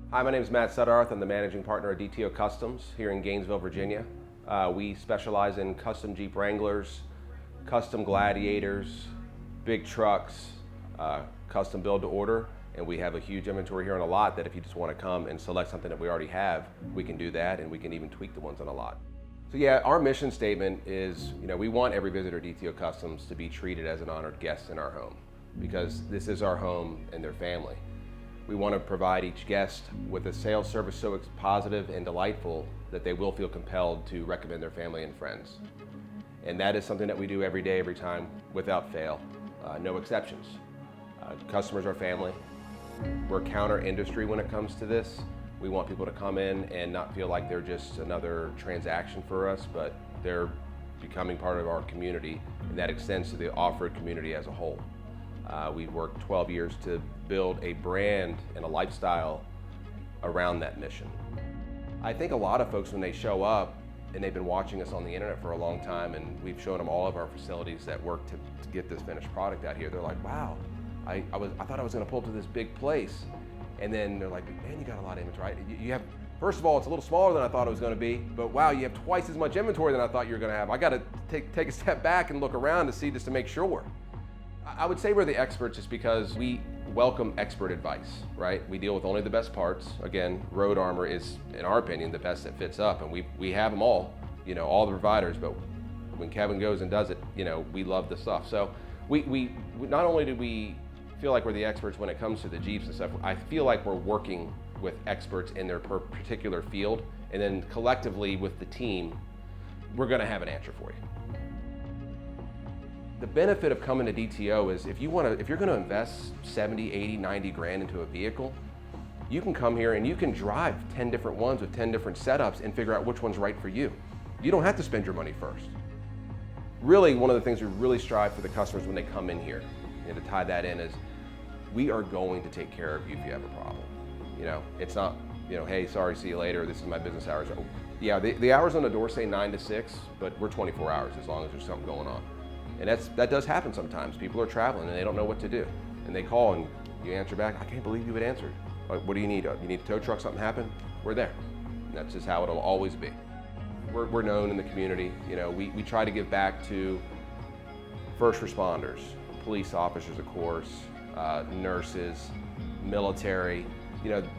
Hi, my name is Matt Suddarth. I'm the managing partner of DTO Customs here in Gainesville, Virginia. We specialize in custom Jeep Wranglers, custom Gladiators, big trucks, custom build to order, and we have a huge inventory here on a lot that if you just want to come and select something that we already have, we can do that, and we can even tweak the ones on a lot. So yeah, our mission statement is, we want every visitor to DTO Customs to be treated as an honored guest in our home, because this is our home and their family. We want to provide each guest with a sales service so positive and delightful that they will feel compelled to recommend their family and friends. And that is something that we do every day, every time, without fail, no exceptions. Customers are family. We're counter industry when it comes to this. We want people to come in and not feel like they're just another transaction for us, but they're becoming part of our community, and that extends to the off-road community as a whole. We've worked 12 years to build a brand and a lifestyle around that mission. I think a lot of folks, when they show up, and they've been watching us on the internet for a long time, and we've shown them all of our facilities that work to get this finished product out here, they're like, wow, I thought I was gonna pull to this big place. And then they're like, man, you got a lot of inventory. You have, first of all, it's a little smaller than I thought it was gonna be, but wow, you have twice as much inventory than I thought you were gonna have. I gotta take a step back and look around to see, just to make sure. I would say we're the experts just because we welcome expert advice, right? We deal with only the best parts. Again, Road Armor is, in our opinion, the best that fits up, and we have them all, all the providers, but when Kevin goes and does it, we love the stuff. So we not only do we feel like we're the experts when it comes to the Jeeps and stuff, I feel like we're working with experts in their particular field, and then collectively with the team, we're gonna have an answer for you. The benefit of coming to DTO is if you're gonna invest 70, 80, 90 grand into a vehicle, you can come here and you can drive 10 different ones with 10 different setups and figure out which one's right for you. You don't have to spend your money first. Really, one of the things we really strive for the customers when they come in here, to tie that in, is we are going to take care of you if you have a problem. It's not, hey, sorry, see you later, this is my business hours. Yeah, the hours on the door say 9 to 6, but we're 24 hours as long as there's something going on. And that does happen sometimes. People are traveling and they don't know what to do. And they call and you answer back, I can't believe you had answered. What do you need? You need a tow truck, something happened? We're there. And that's just how it'll always be. We're known in the community. We try to give back to first responders, police officers, of course, nurses, military.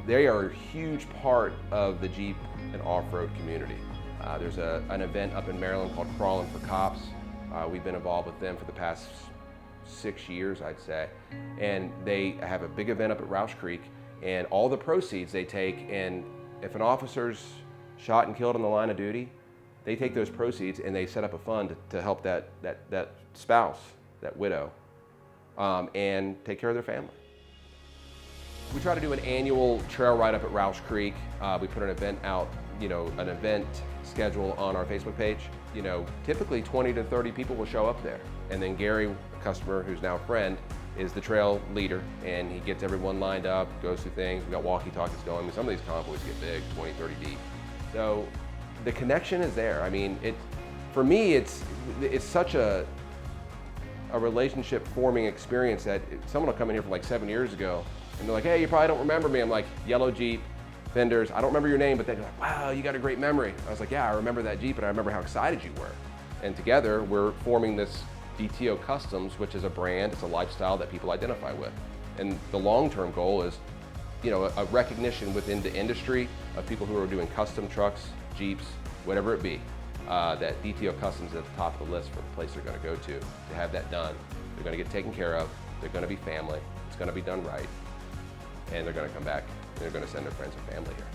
They are a huge part of the Jeep and off-road community. There's an event up in Maryland called Crawling for Cops. We've been involved with them for the past 6 years, I'd say. And they have a big event up at Roush Creek, and all the proceeds they take, and if an officer's shot and killed on the line of duty, they take those proceeds and they set up a fund to help that spouse, that widow, and take care of their family. We try to do an annual trail ride up at Roush Creek. We put an event out, an event schedule on our Facebook page. Typically 20 to 30 people will show up there. And then Gary, a customer who's now a friend, is the trail leader, and he gets everyone lined up, goes through things. We got walkie-talkies going. Some of these convoys get big, 20, 30 deep. So the connection is there. For me, it's such a relationship forming experience that someone will come in here from like 7 years ago and they're like, hey, you probably don't remember me. I'm like, yellow Jeep, fenders, I don't remember your name, but they're like, wow, you got a great memory. I was like, yeah, I remember that Jeep and I remember how excited you were. And together we're forming this DTO Customs, which is a brand, it's a lifestyle that people identify with. And the long-term goal is, a recognition within the industry of people who are doing custom trucks, Jeeps, whatever it be, that DTO Customs is at the top of the list for the place they're gonna go to have that done. They're gonna get taken care of, they're gonna be family, it's gonna be done right, and they're gonna come back and they're gonna send their friends and family here.